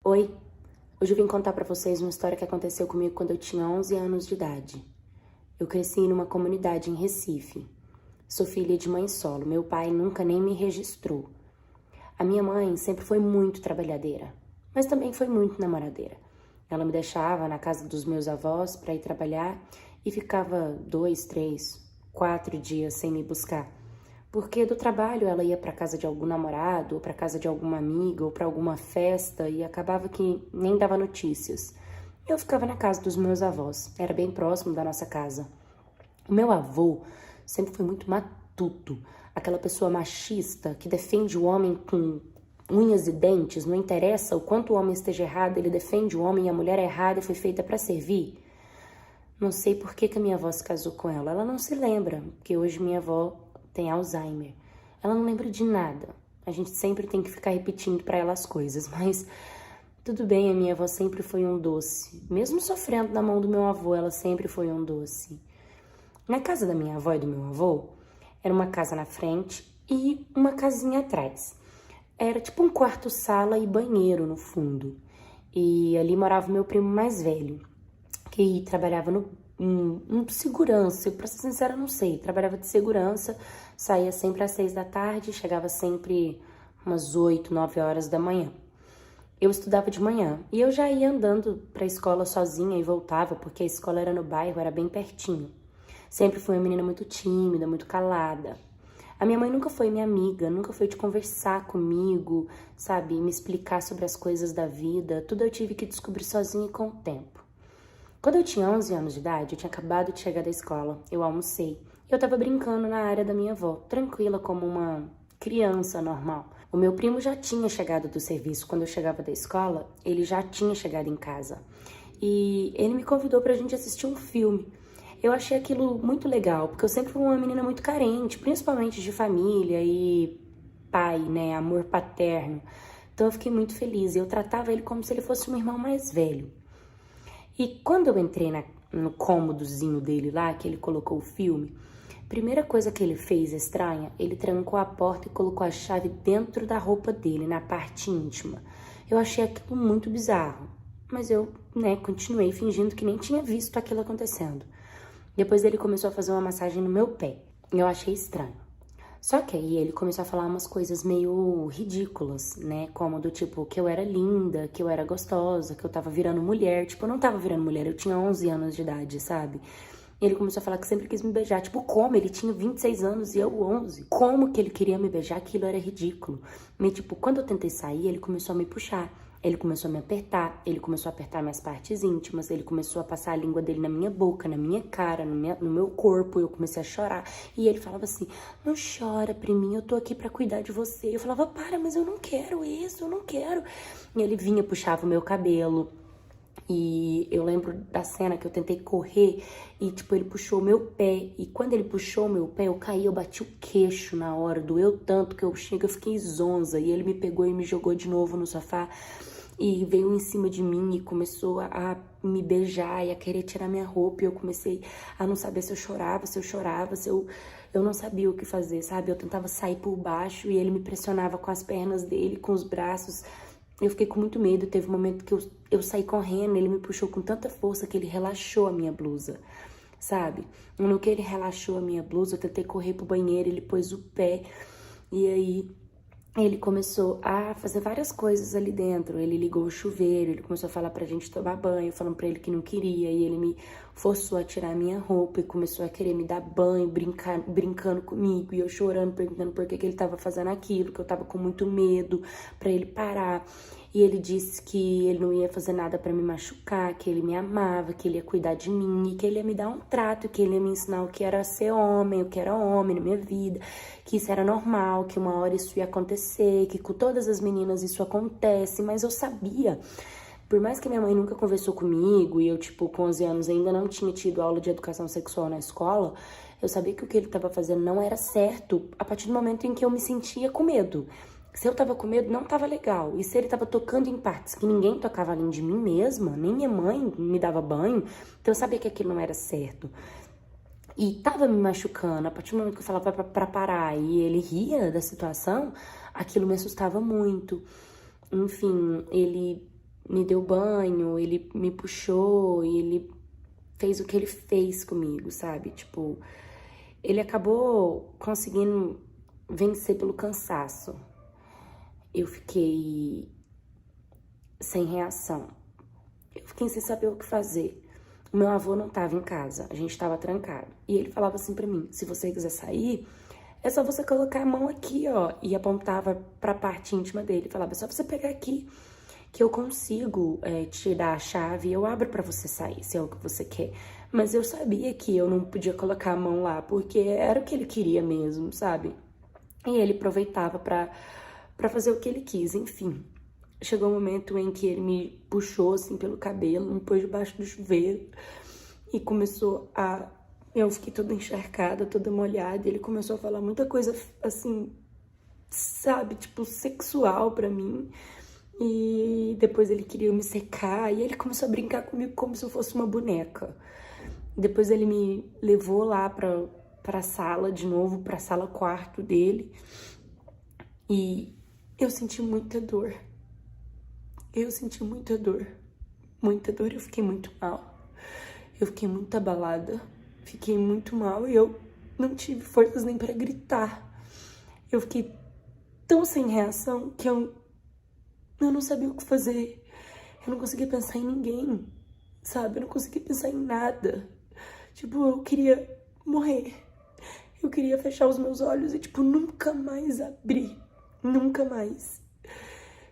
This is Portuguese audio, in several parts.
Oi, hoje eu vim contar pra vocês uma história que aconteceu comigo quando eu tinha 11 anos de idade. Eu cresci numa comunidade em Recife. Sou filha de mãe solo, meu pai nunca nem me registrou. A minha mãe sempre foi muito trabalhadeira, mas também foi muito namoradeira. Ela me deixava na casa dos meus avós pra ir trabalhar e ficava 2, 3, 4 dias sem me buscar. Porque do trabalho ela ia para casa de algum namorado, ou para casa de alguma amiga, ou para alguma festa e acabava que nem dava notícias. Eu ficava na casa dos meus avós, era bem próximo da nossa casa. O meu avô sempre foi muito matuto, aquela pessoa machista que defende o homem com unhas e dentes, não interessa o quanto o homem esteja errado, ele defende o homem e a mulher é errada e foi feita para servir. Não sei por que a minha avó se casou com ela, ela não se lembra, porque hoje minha avó tem Alzheimer. Ela não lembra de nada. A gente sempre tem que ficar repetindo pra ela as coisas, mas tudo bem, a minha avó sempre foi um doce. Mesmo sofrendo na mão do meu avô, ela sempre foi um doce. Na casa da minha avó e do meu avô, era uma casa na frente e uma casinha atrás. Era tipo um quarto-sala e banheiro no fundo. E ali morava o meu primo mais velho, que trabalhava no segurança. Eu, pra ser sincera, não sei. Trabalhava de segurança, saía sempre às 6 da tarde, chegava sempre umas 8, 9 horas da manhã. Eu estudava de manhã e eu já ia andando pra escola sozinha e voltava, porque a escola era no bairro, era bem pertinho. Sempre fui uma menina muito tímida, muito calada. A minha mãe nunca foi minha amiga, nunca foi de conversar comigo, sabe, me explicar sobre as coisas da vida. Tudo eu tive que descobrir sozinha e com o tempo. Quando eu tinha 11 anos de idade, eu tinha acabado de chegar da escola, eu almocei. Eu tava brincando na área da minha avó, tranquila como uma criança normal. O meu primo já tinha chegado do serviço. Quando eu chegava da escola, ele já tinha chegado em casa. E ele me convidou pra gente assistir um filme. Eu achei aquilo muito legal, porque eu sempre fui uma menina muito carente, principalmente de família e pai, né, amor paterno. Então eu fiquei muito feliz e eu tratava ele como se ele fosse um irmão mais velho. E quando eu entrei no cômodozinho dele lá, que ele colocou o filme, a primeira coisa que ele fez estranha, ele trancou a porta e colocou a chave dentro da roupa dele, na parte íntima. Eu achei aquilo muito bizarro, mas eu, né, continuei fingindo que nem tinha visto aquilo acontecendo. Depois ele começou a fazer uma massagem no meu pé. Eu achei estranho. Só que aí ele começou a falar umas coisas meio ridículas, né? Como do tipo que eu era linda, que eu era gostosa, que eu tava virando mulher. Tipo, eu não tava virando mulher, eu tinha 11 anos de idade, sabe? E ele começou a falar que sempre quis me beijar. Tipo, como? Ele tinha 26 anos e eu 11. Como que ele queria me beijar? Aquilo era ridículo. E, tipo, quando eu tentei sair, ele começou a me puxar. Ele começou a me apertar, ele começou a apertar minhas partes íntimas, ele começou a passar a língua dele na minha boca, na minha cara, no meu corpo. Eu comecei a chorar. E ele falava assim, não chora, priminha, eu tô aqui pra cuidar de você. Eu falava, para, mas eu não quero isso, eu não quero. E ele vinha, puxava o meu cabelo. E eu lembro da cena que eu tentei correr e, tipo, ele puxou o meu pé. E quando ele puxou o meu pé, eu caí, eu bati o queixo na hora. Doeu tanto que eu fiquei zonza. E ele me pegou e me jogou de novo no sofá. E veio em cima de mim e começou a me beijar e a querer tirar minha roupa. E eu comecei a não saber se eu chorava, Eu não sabia o que fazer, sabe? Eu tentava sair por baixo e ele me pressionava com as pernas dele, com os braços. Eu fiquei com muito medo. Teve um momento que eu saí correndo, ele me puxou com tanta força que ele relaxou a minha blusa, sabe? No que ele relaxou a minha blusa, eu tentei correr pro banheiro, ele pôs o pé e aí ele começou a fazer várias coisas ali dentro. Ele ligou o chuveiro, ele começou a falar pra gente tomar banho, falando pra ele que não queria, e ele me forçou a tirar a minha roupa e começou a querer me dar banho, brincando comigo, e eu chorando, perguntando por que ele tava fazendo aquilo, que eu tava com muito medo pra ele parar. E ele disse que ele não ia fazer nada pra me machucar, que ele me amava, que ele ia cuidar de mim, e que ele ia me dar um trato, que ele ia me ensinar o que era ser homem, o que era homem na minha vida, que isso era normal, que uma hora isso ia acontecer, que com todas as meninas isso acontece. Mas eu sabia, por mais que minha mãe nunca conversou comigo e eu, tipo, com 11 anos ainda não tinha tido aula de educação sexual na escola, eu sabia que o que ele tava fazendo não era certo a partir do momento em que eu me sentia com medo. Se eu tava com medo, não tava legal. E se ele tava tocando em partes que ninguém tocava além de mim mesma, nem minha mãe me dava banho, então eu sabia que aquilo não era certo. E tava me machucando. A partir do momento que eu falava pra parar e ele ria da situação, aquilo me assustava muito. Enfim, ele me deu banho, ele me puxou e ele fez o que ele fez comigo, sabe? Tipo, ele acabou conseguindo vencer pelo cansaço. Eu fiquei sem reação. Eu fiquei sem saber o que fazer. O meu avô não tava em casa, a gente tava trancado. E ele falava assim pra mim, se você quiser sair, é só você colocar a mão aqui, ó. E apontava pra parte íntima dele. Falava, é só você pegar aqui, que eu consigo te dar a chave e eu abro pra você sair, se é o que você quer. Mas eu sabia que eu não podia colocar a mão lá, porque era o que ele queria mesmo, sabe? E ele aproveitava pra fazer o que ele quis, enfim. Chegou um momento em que ele me puxou, assim, pelo cabelo, me pôs debaixo do chuveiro e começou a... Eu fiquei toda encharcada, toda molhada, e ele começou a falar muita coisa, assim, sabe, tipo, sexual pra mim. E depois ele queria me secar, e ele começou a brincar comigo como se eu fosse uma boneca. Depois ele me levou lá pra sala de novo, pra sala quarto dele, e eu senti muita dor. Eu senti muita dor, eu fiquei muito mal, eu fiquei muito abalada, fiquei muito mal e eu não tive forças nem pra gritar. Eu fiquei tão sem reação que eu não sabia o que fazer, eu não conseguia pensar em ninguém, sabe? Eu não conseguia pensar em nada. Tipo, eu queria morrer, eu queria fechar os meus olhos e, tipo, nunca mais abrir, nunca mais.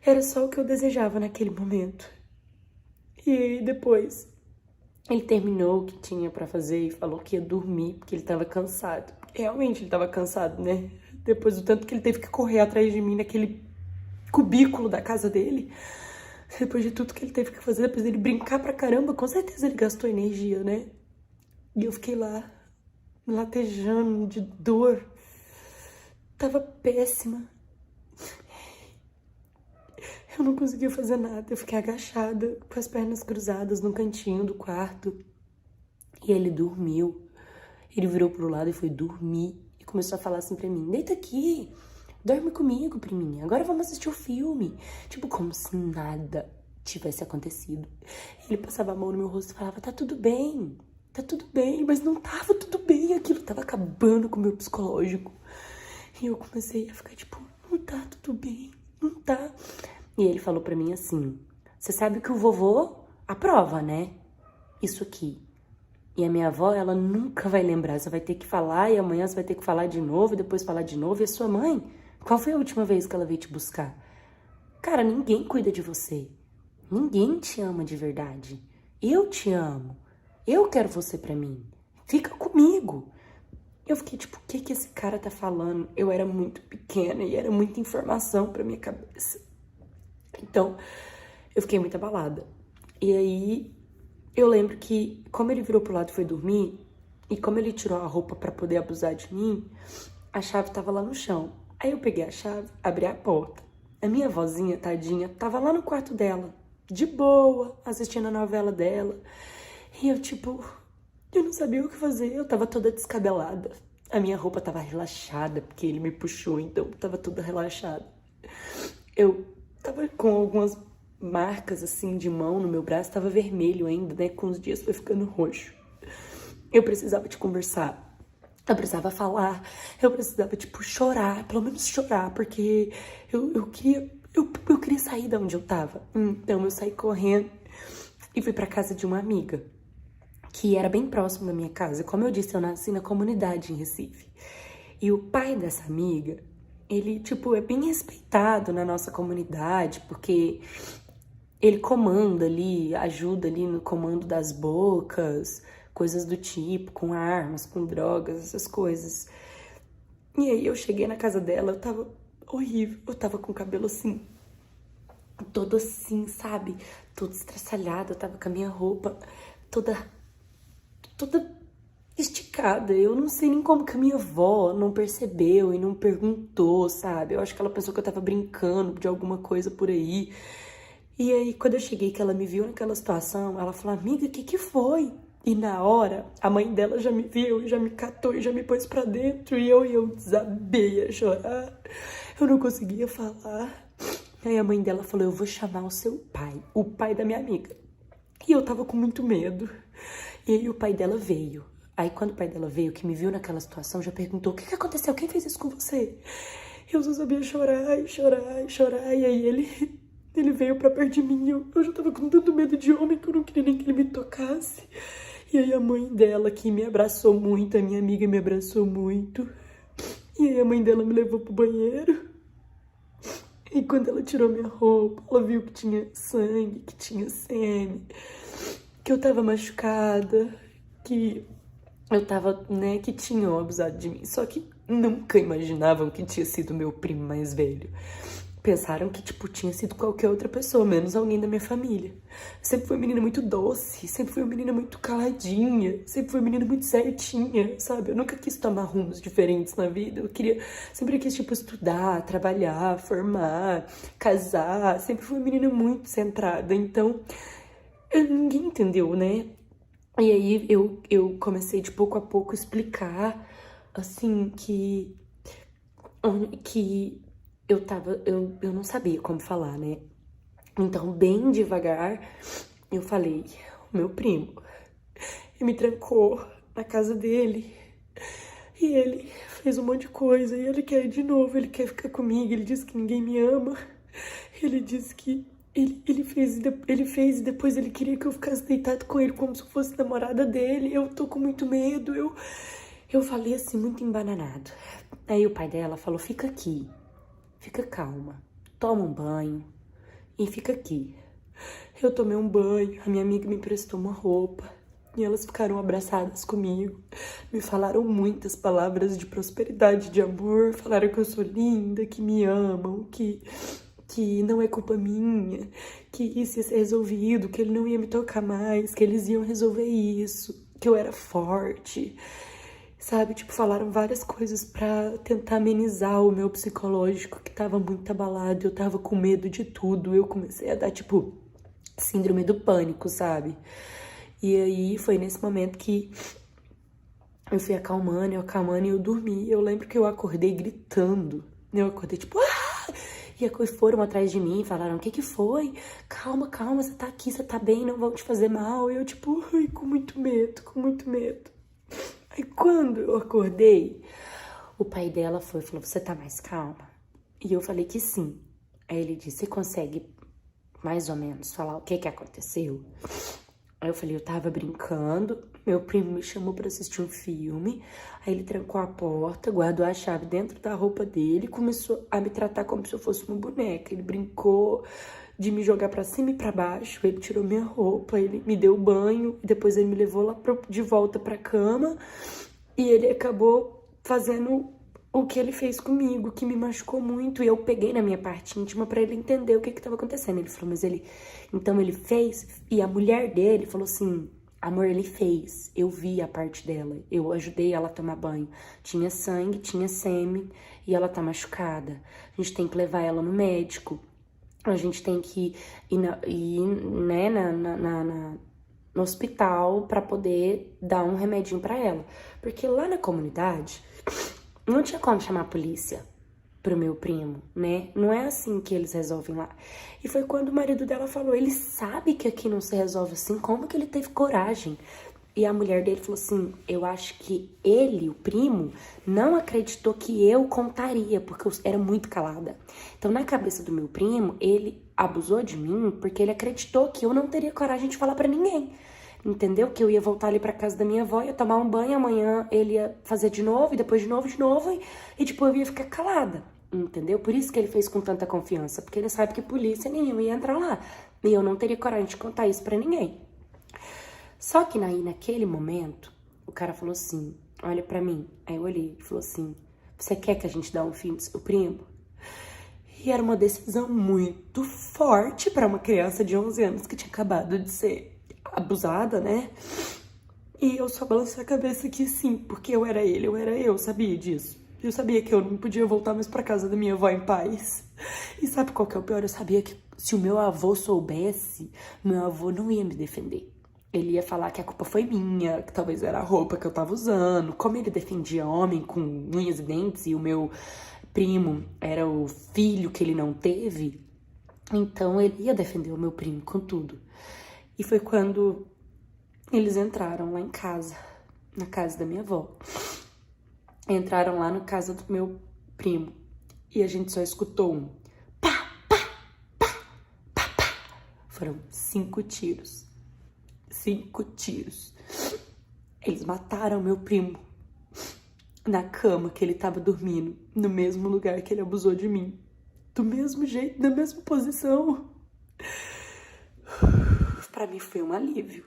Era só o que eu desejava naquele momento. E depois, ele terminou o que tinha pra fazer e falou que ia dormir, porque ele tava cansado. Realmente ele tava cansado, né? Depois do tanto que ele teve que correr atrás de mim naquele cubículo da casa dele. Depois de tudo que ele teve que fazer, depois dele brincar pra caramba, com certeza ele gastou energia, né? E eu fiquei lá, latejando de dor. Tava péssima. Eu não conseguia fazer nada, eu fiquei agachada, com as pernas cruzadas no cantinho do quarto. E ele dormiu. Ele virou pro lado e foi dormir. E começou a falar assim pra mim, deita aqui, dorme comigo, priminha, agora vamos assistir o filme. Tipo, como se nada tivesse acontecido. Ele passava a mão no meu rosto e falava, tá tudo bem, mas não tava tudo bem, aquilo tava acabando com o meu psicológico. E eu comecei a ficar tipo, não tá tudo bem, não tá. E ele falou pra mim assim, você sabe que o vovô aprova, né? Isso aqui. E a minha avó, ela nunca vai lembrar, você vai ter que falar e amanhã você vai ter que falar de novo e depois falar de novo. E a sua mãe? Qual foi a última vez que ela veio te buscar? Cara, ninguém cuida de você. Ninguém te ama de verdade. Eu te amo. Eu quero você pra mim. Fica comigo. Eu fiquei tipo, o que esse cara tá falando? Eu era muito pequena e era muita informação pra minha cabeça. Então, eu fiquei muito abalada. E aí, eu lembro que, como ele virou pro lado e foi dormir, e como ele tirou a roupa pra poder abusar de mim, a chave tava lá no chão. Aí eu peguei a chave, abri a porta. A minha vozinha, tadinha, tava lá no quarto dela, de boa, assistindo a novela dela. E eu, tipo, eu não sabia o que fazer, eu tava toda descabelada. A minha roupa tava relaxada, porque ele me puxou, então tava toda relaxada. Eu tava com algumas marcas, assim, de mão no meu braço, tava vermelho ainda, né? Com os dias foi ficando roxo. Eu precisava de conversar, eu precisava falar, eu precisava, tipo, chorar, pelo menos chorar, porque eu queria sair de onde eu tava. Então eu saí correndo e fui pra casa de uma amiga, que era bem próximo da minha casa. Como eu disse, eu nasci na comunidade em Recife. E o pai dessa amiga, ele, tipo, é bem respeitado na nossa comunidade, porque ele comanda ali, ajuda ali no comando das bocas, coisas do tipo, com armas, com drogas, essas coisas. E aí eu cheguei na casa dela, eu tava horrível, eu tava com o cabelo assim, todo assim, sabe? Todo estraçalhado, eu tava com a minha roupa toda esticada. Eu não sei nem como que a minha avó não percebeu e não perguntou, sabe? Eu acho que ela pensou que eu tava brincando de alguma coisa por aí. E aí, quando eu cheguei, que ela me viu naquela situação, ela falou, amiga, o que foi? E na hora, a mãe dela já me viu, já me catou e já me pôs pra dentro. E eu desabei a chorar. Eu não conseguia falar. Aí a mãe dela falou, eu vou chamar o seu pai, o pai da minha amiga. E eu tava com muito medo. E aí o pai dela veio. Aí quando o pai dela veio, que me viu naquela situação, já perguntou, o que aconteceu? Quem fez isso com você? Eu só sabia chorar e chorar e chorar. E aí ele veio pra perto de mim. Eu já tava com tanto medo de homem que eu não queria nem que ele me tocasse. E aí a mãe dela, que me abraçou muito, a minha amiga me abraçou muito. E aí a mãe dela me levou pro banheiro. E quando ela tirou minha roupa, ela viu que tinha sangue, que tinha sêmen, que eu tava machucada, que eu tava, né, que tinham abusado de mim. Só que nunca imaginavam que tinha sido meu primo mais velho. Pensaram que, tipo, tinha sido qualquer outra pessoa, menos alguém da minha família. Sempre fui uma menina muito doce, sempre fui uma menina muito caladinha, sempre fui uma menina muito certinha, sabe? Eu nunca quis tomar rumos diferentes na vida. Sempre quis, tipo, estudar, trabalhar, formar, casar. Sempre fui uma menina muito centrada. Então, ninguém entendeu, né? E aí eu comecei de pouco a pouco explicar, assim, que eu não sabia como falar, né? Então, bem devagar, eu falei, o meu primo, ele me trancou na casa dele. E ele fez um monte de coisa, e ele quer ir de novo, ele quer ficar comigo, ele disse que ninguém me ama. Ele disse que ele fez e depois ele queria que eu ficasse deitado com ele como se eu fosse namorada dele. Eu tô com muito medo, eu falei assim, muito embananado. Aí o pai dela falou, fica aqui. Fica calma, toma um banho e fica aqui. Eu tomei um banho, a minha amiga me emprestou uma roupa e elas ficaram abraçadas comigo. Me falaram muitas palavras de prosperidade, de amor. Falaram que eu sou linda, que me amam, que não é culpa minha, que isso ia ser resolvido, que ele não ia me tocar mais, que eles iam resolver isso, que eu era forte. Sabe, tipo, falaram várias coisas pra tentar amenizar o meu psicológico, que tava muito abalado, eu tava com medo de tudo. Eu comecei a dar, tipo, síndrome do pânico, sabe? E aí, foi nesse momento que eu fui acalmando e eu dormi. Eu lembro que eu acordei gritando, eu acordei, tipo, ah! E aí foram atrás de mim, falaram, o que foi? Calma, você tá aqui, você tá bem, não vão te fazer mal. E eu, tipo, ai, com muito medo. Aí quando eu acordei, o pai dela falou, você tá mais calma? E eu falei que sim. Aí ele disse, você consegue mais ou menos falar o que aconteceu? Aí eu falei, eu tava brincando, meu primo me chamou pra assistir um filme, aí ele trancou a porta, guardou a chave dentro da roupa dele e começou a me tratar como se eu fosse uma boneca. Ele brincou de me jogar pra cima e pra baixo, ele tirou minha roupa, ele me deu banho, depois ele me levou lá de volta pra cama e ele acabou fazendo o que ele fez comigo, que me machucou muito, e eu peguei na minha parte íntima pra ele entender o que tava acontecendo. Ele falou, então ele fez, e a mulher dele falou assim, amor, ele fez, eu vi a parte dela, eu ajudei ela a tomar banho, tinha sangue, tinha sêmen, e ela tá machucada, a gente tem que levar ela no médico. A gente tem que ir né, no hospital pra poder dar um remedinho pra ela. Porque lá na comunidade, não tinha como chamar a polícia pro meu primo, né? Não é assim que eles resolvem lá. E foi quando o marido dela falou, ele sabe que aqui não se resolve assim, como que ele teve coragem? E a mulher dele falou assim, eu acho que ele, o primo, não acreditou que eu contaria, porque eu era muito calada. Então, na cabeça do meu primo, ele abusou de mim porque ele acreditou que eu não teria coragem de falar pra ninguém. Entendeu? Que eu ia voltar ali pra casa da minha avó, ia tomar um banho, amanhã ele ia fazer de novo, e depois de novo, e tipo, eu ia ficar calada. Entendeu? Por isso que ele fez com tanta confiança, porque ele sabe que polícia nenhuma ia entrar lá. E eu não teria coragem de contar isso pra ninguém. Só que naquele momento, o cara falou assim, olha pra mim. Aí eu olhei e falou assim, você quer que a gente dê um fim no seu primo? E era uma decisão muito forte pra uma criança de 11 anos que tinha acabado de ser abusada, né? E eu só balancei a cabeça que sim, porque eu era ele, eu era eu, sabia disso. Eu sabia que eu não podia voltar mais pra casa da minha avó em paz. E sabe qual que é o pior? Eu sabia que se o meu avô soubesse, meu avô não ia me defender. Ele ia falar que a culpa foi minha, que talvez era a roupa que eu tava usando. Como ele defendia homem com unhas e dentes e o meu primo era o filho que ele não teve, Então ele ia defender o meu primo com tudo. E foi quando eles entraram lá em casa, na casa da minha avó. Entraram lá na casa do meu primo. E a gente só escutou um pá, pá, pá, pá, pá. Foram 5 tiros. 5 tiros. Eles mataram meu primo na cama que ele tava dormindo, no mesmo lugar que ele abusou de mim. Do mesmo jeito, na mesma posição. Pra mim foi um alívio.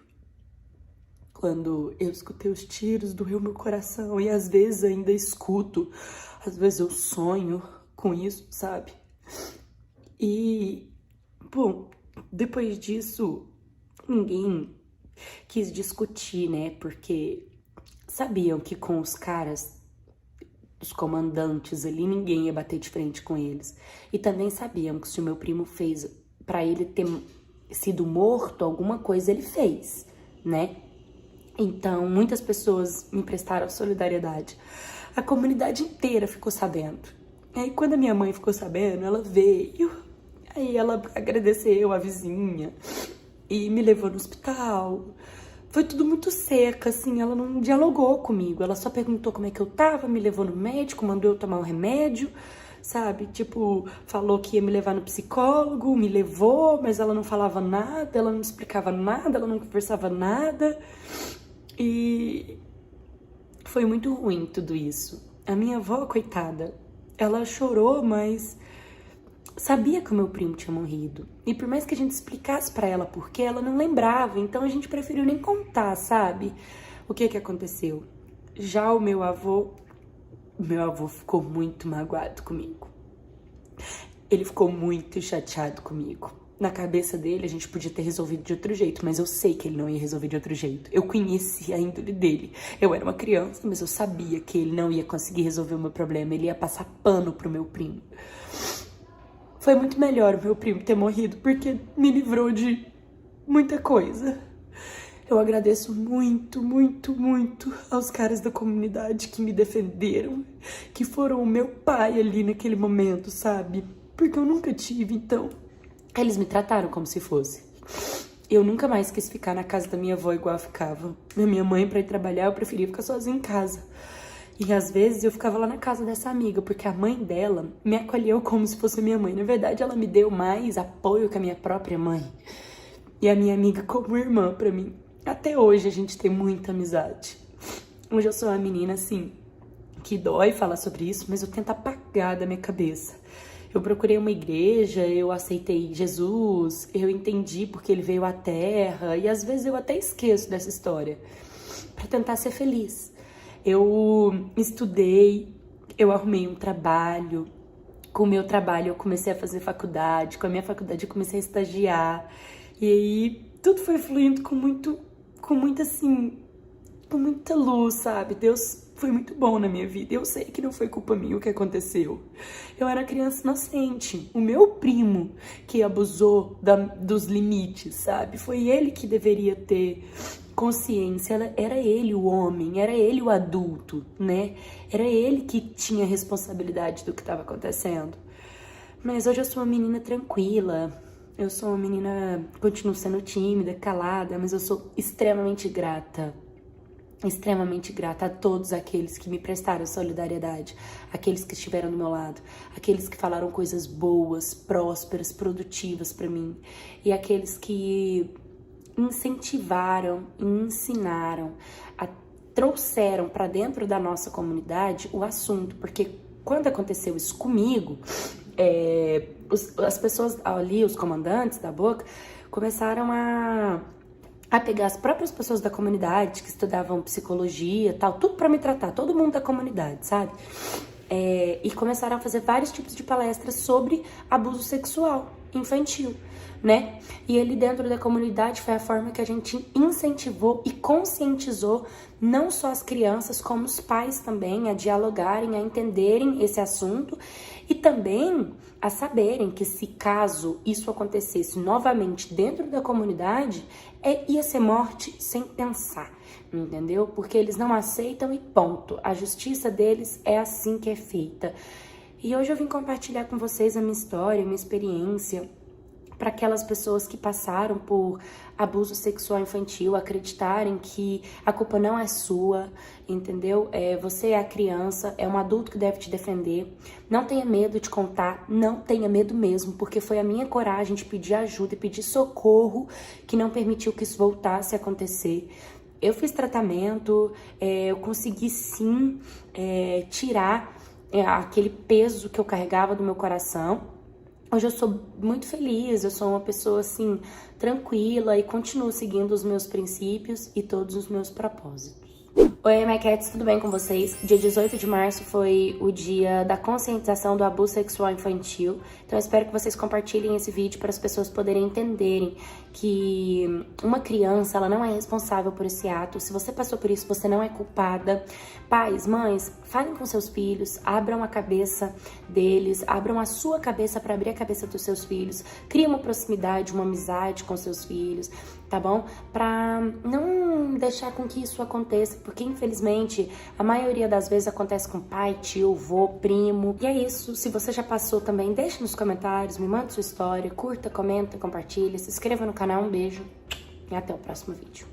Quando eu escutei os tiros, doeu meu coração. E às vezes ainda escuto. Às vezes eu sonho com isso, sabe? E, bom, depois disso, ninguém quis discutir, né? Porque sabiam que com os caras, os comandantes ali, ninguém ia bater de frente com eles. E também sabiam que se o meu primo fez pra ele ter sido morto, alguma coisa ele fez, né? Então, muitas pessoas me prestaram solidariedade. A comunidade inteira ficou sabendo. E aí, quando a minha mãe ficou sabendo, ela veio. Aí ela agradeceu a vizinha e me levou no hospital. Foi tudo muito seca, assim, ela não dialogou comigo. Ela só perguntou como é que eu tava, me levou no médico, mandou eu tomar um remédio, sabe? Tipo, falou que ia me levar no psicólogo, me levou, mas ela não falava nada, ela não explicava nada, ela não conversava nada. E foi muito ruim tudo isso. A minha avó, coitada, ela chorou, mas sabia que o meu primo tinha morrido. E por mais que a gente explicasse pra ela por quê, ela não lembrava. Então a gente preferiu nem contar, sabe? O que aconteceu. Já o meu avô ficou muito magoado comigo. Ele ficou muito chateado comigo. Na cabeça dele, a gente podia ter resolvido de outro jeito, mas eu sei que ele não ia resolver de outro jeito. Eu conhecia a índole dele. Eu era uma criança, mas eu sabia que ele não ia conseguir resolver o meu problema. Ele ia passar pano pro meu primo. Foi muito melhor o meu primo ter morrido, porque me livrou de muita coisa. Eu agradeço muito, muito, muito aos caras da comunidade que me defenderam, que foram o meu pai ali naquele momento, sabe? Porque eu nunca tive, então eles me trataram como se fosse. Eu nunca mais quis ficar na casa da minha avó igual eu ficava. Minha mãe, pra ir trabalhar, eu preferia ficar sozinha em casa. E às vezes eu ficava lá na casa dessa amiga, porque a mãe dela me acolheu como se fosse minha mãe. Na verdade, ela me deu mais apoio que a minha própria mãe. E a minha amiga como irmã pra mim. Até hoje a gente tem muita amizade. Hoje eu sou uma menina, assim, que dói falar sobre isso, mas eu tento apagar da minha cabeça. Eu procurei uma igreja, eu aceitei Jesus, eu entendi porque ele veio à Terra, e às vezes eu até esqueço dessa história, pra tentar ser feliz. Eu estudei, eu arrumei um trabalho, com o meu trabalho eu comecei a fazer faculdade, com a minha faculdade eu comecei a estagiar, e aí tudo foi fluindo com muita luz, sabe? Deus foi muito bom na minha vida. Eu sei que não foi culpa minha o que aconteceu. Eu era criança inocente. O meu primo que abusou dos limites, sabe? Foi ele que deveria ter consciência. Era ele o homem, era ele o adulto, né? Era ele que tinha responsabilidade do que estava acontecendo. Mas hoje eu sou uma menina tranquila. Eu sou uma menina, continuo sendo tímida, calada, mas eu sou extremamente grata a todos aqueles que me prestaram solidariedade, aqueles que estiveram do meu lado, aqueles que falaram coisas boas, prósperas, produtivas pra mim, e aqueles que incentivaram e ensinaram, trouxeram pra dentro da nossa comunidade o assunto, porque quando aconteceu isso comigo, as pessoas ali, os comandantes da Boca, começaram a pegar as próprias pessoas da comunidade que estudavam psicologia, tal, tudo pra me tratar, todo mundo da comunidade, sabe? E começaram a fazer vários tipos de palestras sobre abuso sexual infantil, né? E ali dentro da comunidade foi a forma que a gente incentivou e conscientizou não só as crianças, como os pais também a dialogarem, a entenderem esse assunto e também a saberem que se caso isso acontecesse novamente dentro da comunidade, ia ser morte sem pensar, entendeu? Porque eles não aceitam e ponto. A justiça deles é assim que é feita. E hoje eu vim compartilhar com vocês a minha história, a minha experiência. para aquelas pessoas que passaram por abuso sexual infantil acreditarem que a culpa não é sua, entendeu? Você é a criança, é um adulto que deve te defender. Não tenha medo de contar, não tenha medo mesmo, porque foi a minha coragem de pedir ajuda e pedir socorro que não permitiu que isso voltasse a acontecer. Eu fiz tratamento, eu consegui sim tirar aquele peso que eu carregava do meu coração. Hoje eu sou muito feliz, eu sou uma pessoa assim, tranquila e continuo seguindo os meus princípios e todos os meus propósitos. Oi, My Cats, tudo bem com vocês? Dia 18 de março foi o dia da conscientização do abuso sexual infantil. Então eu espero que vocês compartilhem esse vídeo para as pessoas poderem entenderem que uma criança, ela não é responsável por esse ato. Se você passou por isso, você não é culpada. Pais, mães, falem com seus filhos, abram a cabeça deles, abram a sua cabeça para abrir a cabeça dos seus filhos. Criem uma proximidade, uma amizade com seus filhos, tá bom? Pra não deixar com que isso aconteça, porque infelizmente a maioria das vezes acontece com pai, tio, vô, primo. E é isso, se você já passou também, deixe nos comentários, me manda sua história, curta, comenta, compartilha, se inscreva no canal, um beijo e até o próximo vídeo.